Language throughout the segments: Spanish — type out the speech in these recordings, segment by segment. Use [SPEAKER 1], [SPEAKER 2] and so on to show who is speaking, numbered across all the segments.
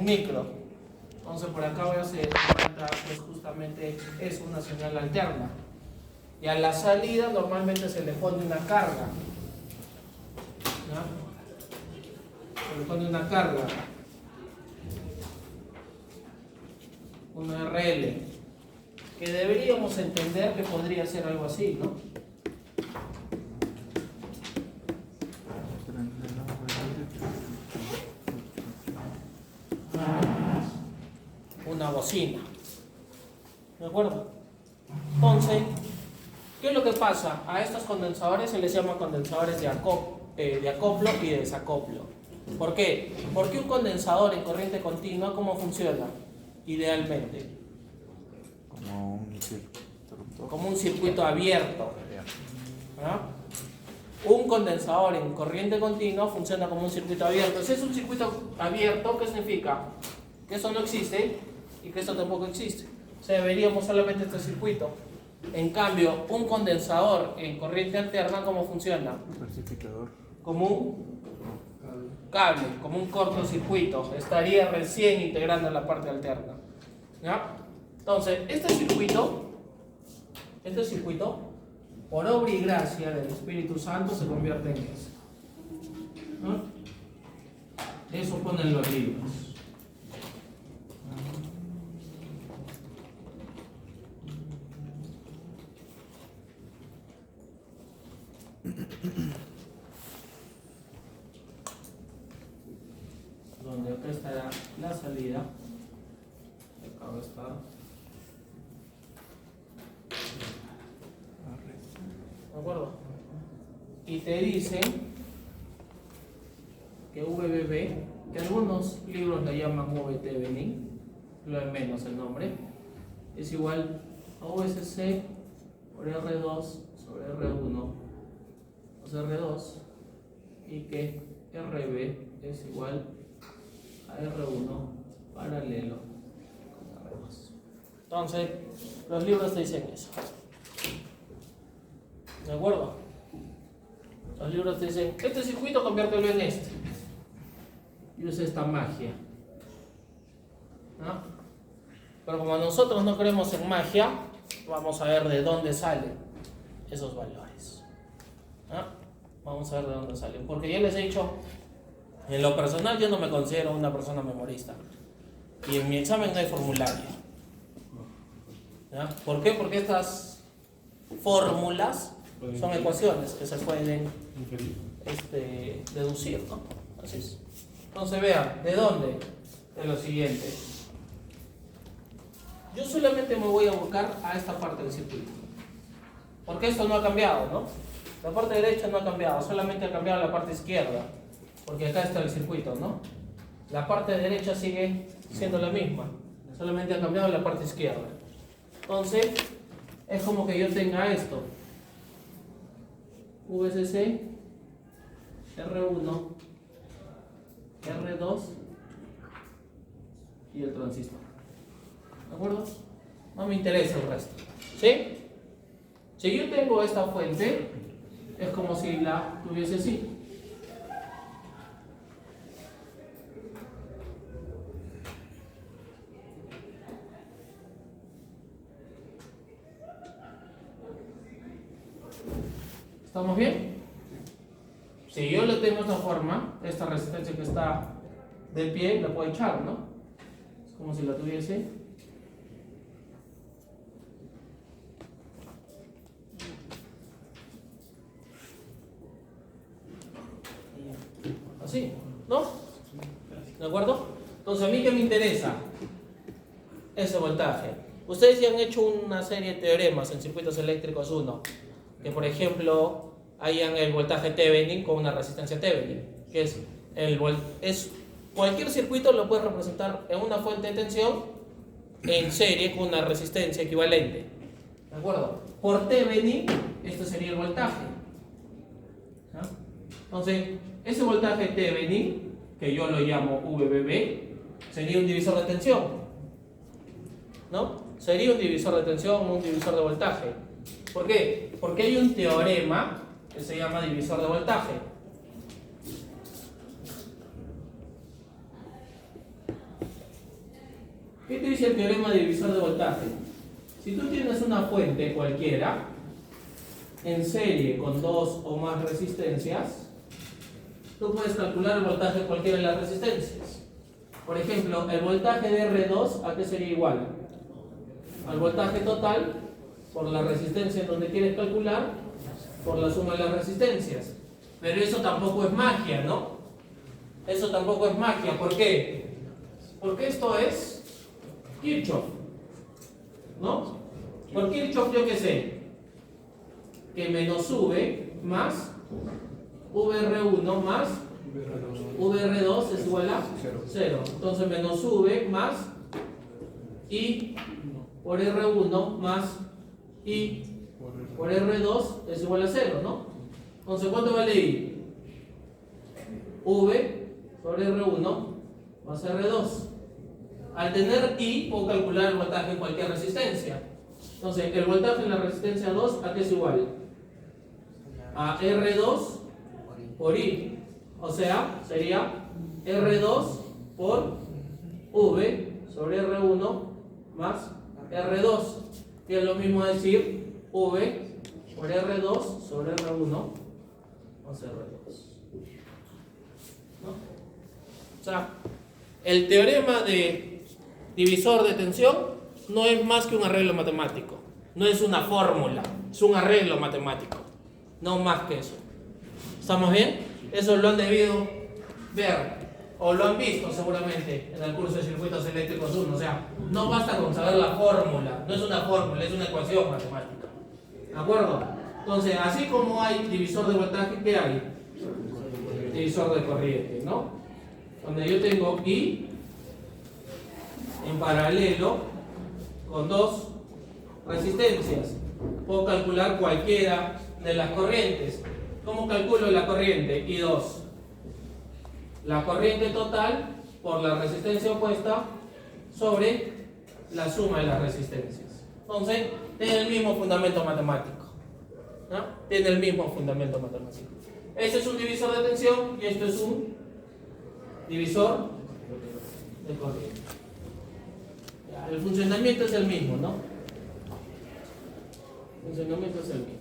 [SPEAKER 1] micro. Entonces por acá voy a hacer pues justamente es una señal alterna. Y a la salida normalmente se le pone una carga. ¿No? Se le pone una carga. Un RL. Que deberíamos entender que podría ser algo así, ¿no? Una bocina. ¿De acuerdo? Entonces, ¿qué es lo que pasa? A estos condensadores se les llama condensadores de acoplo y de desacoplo. ¿Por qué? Porque un condensador en corriente continua, ¿cómo funciona? Idealmente. Como un circuito abierto. ¿No? Un condensador en corriente continua funciona como un circuito abierto. Si es un circuito abierto, ¿qué significa? Que eso no existe y que esto tampoco existe. O sea, veríamos solamente este circuito. En cambio, un condensador en corriente alterna, ¿cómo funciona? Como un cable, como un cortocircuito. Estaría recién integrando la parte alterna. ¿Ya? Entonces, este circuito, por obra y gracia del Espíritu Santo, se convierte en eso. ¿No? Eso ponen los libros. Donde acá estará la salida. Acá va a estar. ¿De acuerdo? Y te dicen que VBB, que algunos libros la llaman VTBNI, lo de menos el nombre, es igual a VSC por R2 sobre R1 más R2, y que RB es igual a R1 paralelo con R2. Entonces, los libros te dicen eso. ¿De acuerdo? Los libros te dicen, este circuito conviértelo en este. Y usa esta magia. ¿No? Pero como nosotros no creemos en magia, vamos a ver de dónde salen esos valores. ¿No? Vamos a ver de dónde salen. Porque ya les he dicho, en lo personal yo no me considero una persona memorista. Y en mi examen no hay formulario. ¿No? ¿Por qué? Porque estas fórmulas son ecuaciones que se pueden deducir, ¿no? Así es. Entonces vean, ¿de dónde? De lo siguiente. Yo solamente me voy a buscar a esta parte del circuito. Porque esto no ha cambiado, ¿no? La parte derecha no ha cambiado, solamente ha cambiado la parte izquierda. Porque acá está el circuito, ¿no? La parte derecha sigue siendo la misma, solamente ha cambiado la parte izquierda. Entonces, es como que yo tenga esto. VCC, R1, R2 y el transistor. ¿De acuerdo? No me interesa el resto. ¿Sí? Si yo tengo esta fuente, es como si la tuviese así. ¿Estamos bien? Si yo le tengo esta forma, esta resistencia que está de pie, la puedo echar, ¿no? Es como si la tuviese. Así, ¿no? ¿De acuerdo? Entonces, ¿a mí qué me interesa? Ese voltaje. Ustedes ya han hecho una serie de teoremas en circuitos eléctricos 1. Que por ejemplo hayan el voltaje Thevenin con una resistencia Thevenin, que es cualquier circuito lo puedes representar en una fuente de tensión en serie con una resistencia equivalente. ¿De acuerdo? Por Thevenin, este sería el voltaje. ¿No? Entonces, ese voltaje Thevenin, que yo lo llamo VBB, sería un divisor de tensión. ¿No? Sería un divisor de tensión o un divisor de voltaje. ¿Por qué? Porque hay un teorema que se llama divisor de voltaje. ¿Qué te dice el teorema de divisor de voltaje? Si tú tienes una fuente cualquiera en serie con dos o más resistencias, tú puedes calcular el voltaje de cualquiera de las resistencias. Por ejemplo, el voltaje de R2, ¿a qué sería igual? Al voltaje total por la resistencia en donde quieres calcular por la suma de las resistencias. Pero eso tampoco es magia, ¿no? Eso tampoco es magia. ¿Por qué? Porque esto es Kirchhoff, ¿no? Por Kirchhoff yo qué sé, que menos V más VR1 más VR2 es igual a 0. Entonces menos V más I por R1 más I por R2 es igual a 0, ¿no? Entonces, ¿cuánto vale I? V sobre R1 más R2. Al tener I, puedo calcular el voltaje en cualquier resistencia. Entonces, el voltaje en la resistencia 2, ¿a qué es igual? A R2 por I. O sea, sería R2 por V sobre R1 más R2. Que es lo mismo decir V por R2 sobre R1 más R2. ¿No? O sea, el teorema de divisor de tensión no es más que un arreglo matemático. No es una fórmula, es un arreglo matemático. No más que eso. ¿Estamos bien? Eso lo han debido ver o lo han visto seguramente en el curso de circuitos eléctricos 1. O sea, no basta con saber la fórmula. No es una fórmula, es una ecuación matemática. ¿De acuerdo? Entonces, así como hay divisor de voltaje, ¿qué hay? Divisor de corriente, ¿no? Donde yo tengo I en paralelo con dos resistencias. Puedo calcular cualquiera de las corrientes. ¿Cómo calculo la corriente? I2. La corriente total por la resistencia opuesta sobre la suma de las resistencias. Entonces, tiene el mismo fundamento matemático. ¿No? Tiene el mismo fundamento matemático. Este es un divisor de tensión y esto es un divisor de corriente. Ya, el funcionamiento es el mismo, ¿no? El funcionamiento es el mismo.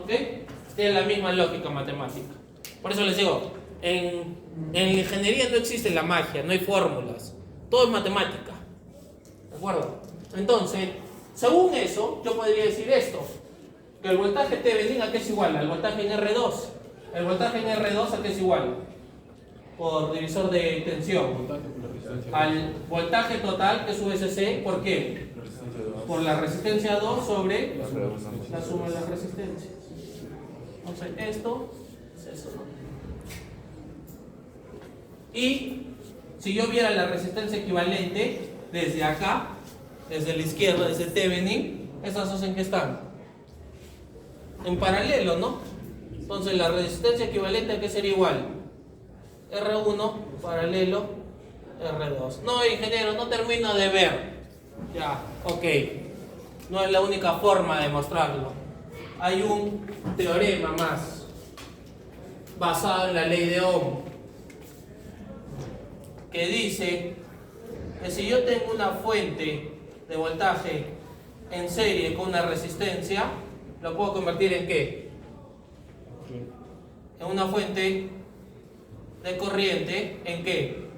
[SPEAKER 1] ¿Ok? Tiene la misma lógica matemática. Por eso les digo, en ingeniería no existe la magia, no hay fórmulas. Todo es matemática. ¿De acuerdo? Entonces, según eso, yo podría decir esto. Que el voltaje Thevenin a qué es igual, al voltaje en R2. El voltaje en R2 a qué es igual, por divisor de tensión, al voltaje total que es VSC. ¿Por qué? Por la resistencia 2 sobre la suma de las resistencias. Entonces esto es eso, ¿no? Y si yo viera la resistencia equivalente desde acá, desde la izquierda, desde Thevenin, ¿esas dos en qué están? En paralelo, ¿no? Entonces la resistencia equivalente a qué sería igual, R1 paralelo R2. No, ingeniero, no termino de ver. Ya, ok. No es la única forma de mostrarlo. Hay un teorema más basado en la ley de Ohm que dice que si yo tengo una fuente de voltaje en serie con una resistencia, lo puedo convertir en ¿qué? En una fuente de corriente, ¿en qué?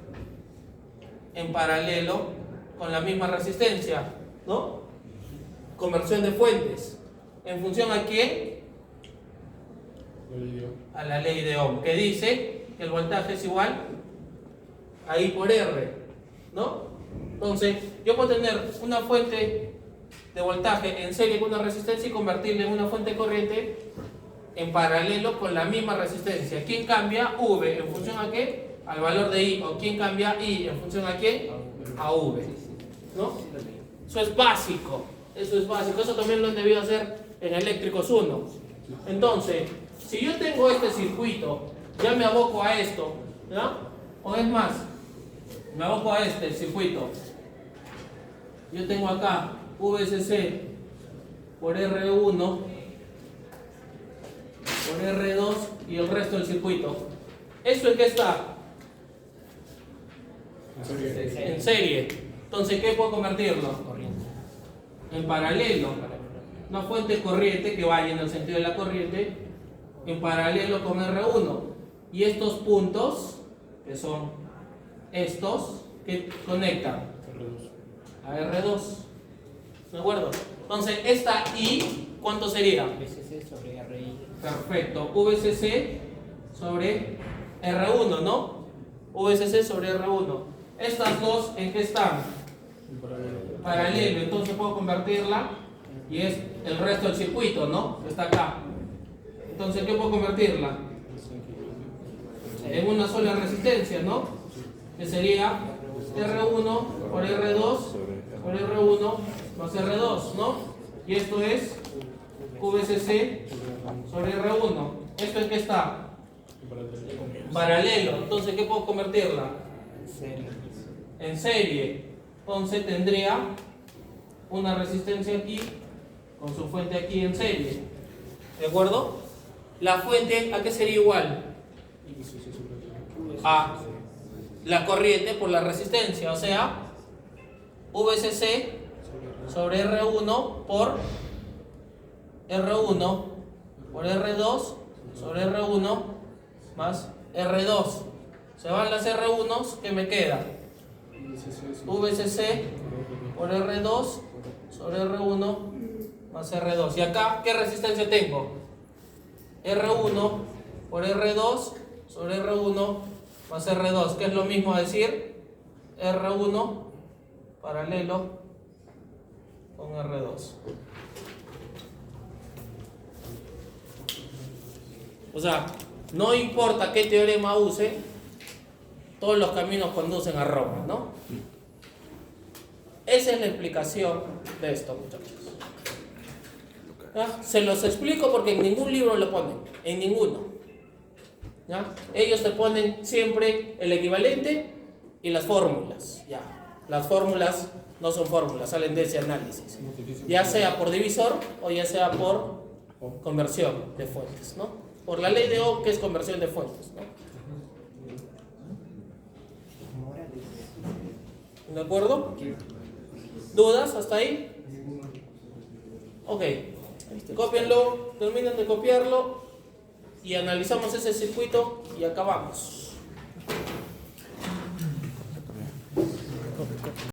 [SPEAKER 1] En paralelo con la misma resistencia, ¿no? Conversión de fuentes. ¿En función a quién? A la ley de Ohm, que dice que el voltaje es igual a I por R, ¿no? Entonces, yo puedo tener una fuente de voltaje en serie con una resistencia y convertirla en una fuente de corriente en paralelo con la misma resistencia. ¿Quién cambia? V. ¿En función a qué? Al valor de I. ¿O quién cambia I? ¿En función a qué? A V. ¿No? Eso es básico. Eso es básico. Eso también lo han debido hacer en eléctricos 1. Entonces, si yo tengo este circuito, ya me aboco a esto, ¿ya? O es más, me aboco a este circuito. Yo tengo acá VSC por R1 por R2 y el resto del circuito. ¿Esto en qué está? En serie. Entonces, ¿qué puedo convertirlo? En paralelo. Una fuente corriente que vaya en el sentido de la corriente en paralelo con R1. Y estos puntos, que son estos, que conectan a R2. ¿De acuerdo? Entonces, esta I, ¿cuánto sería?
[SPEAKER 2] VCC sobre RI.
[SPEAKER 1] Perfecto. VCC sobre R1, ¿no? VCC sobre R1. Estas dos, ¿en qué están? Paralelo. Entonces puedo convertirla y es el resto del circuito, ¿no? Que está acá. Entonces, ¿qué puedo convertirla? En una sola resistencia, ¿no? Que sería R1 por R2 por R1 más R2, ¿no? Y esto es VCC sobre R1. ¿Esto en qué está? Paralelo. Entonces, ¿qué puedo convertirla? En serie. Entonces tendría una resistencia aquí con su fuente aquí en serie. ¿De acuerdo? La fuente, ¿a qué sería igual? A la corriente por la resistencia, o sea, VCC sobre R1 por R1 por R2 sobre R1 más R2. Se van las R1s, ¿qué me queda? VCC por R2 sobre R1 más R2. Y acá, ¿qué resistencia tengo? R1 por R2 sobre R1 más R2, que es lo mismo a decir R1 paralelo con R2. O sea, no importa qué teorema use, todos los caminos conducen a Roma, ¿no? Esa es la explicación de esto, muchachos. ¿Ya? Se los explico porque en ningún libro lo ponen, en ninguno. ¿Ya? Ellos te ponen siempre el equivalente y las fórmulas. ¿Ya? Las fórmulas no son fórmulas, salen de ese análisis. Ya sea por divisor o ya sea por conversión de fuentes, ¿no? Por la ley de Ohm, que es conversión de fuentes, ¿no? ¿De acuerdo? ¿Dudas hasta ahí? Ok. Cópienlo, terminen de copiarlo y analizamos ese circuito y acabamos.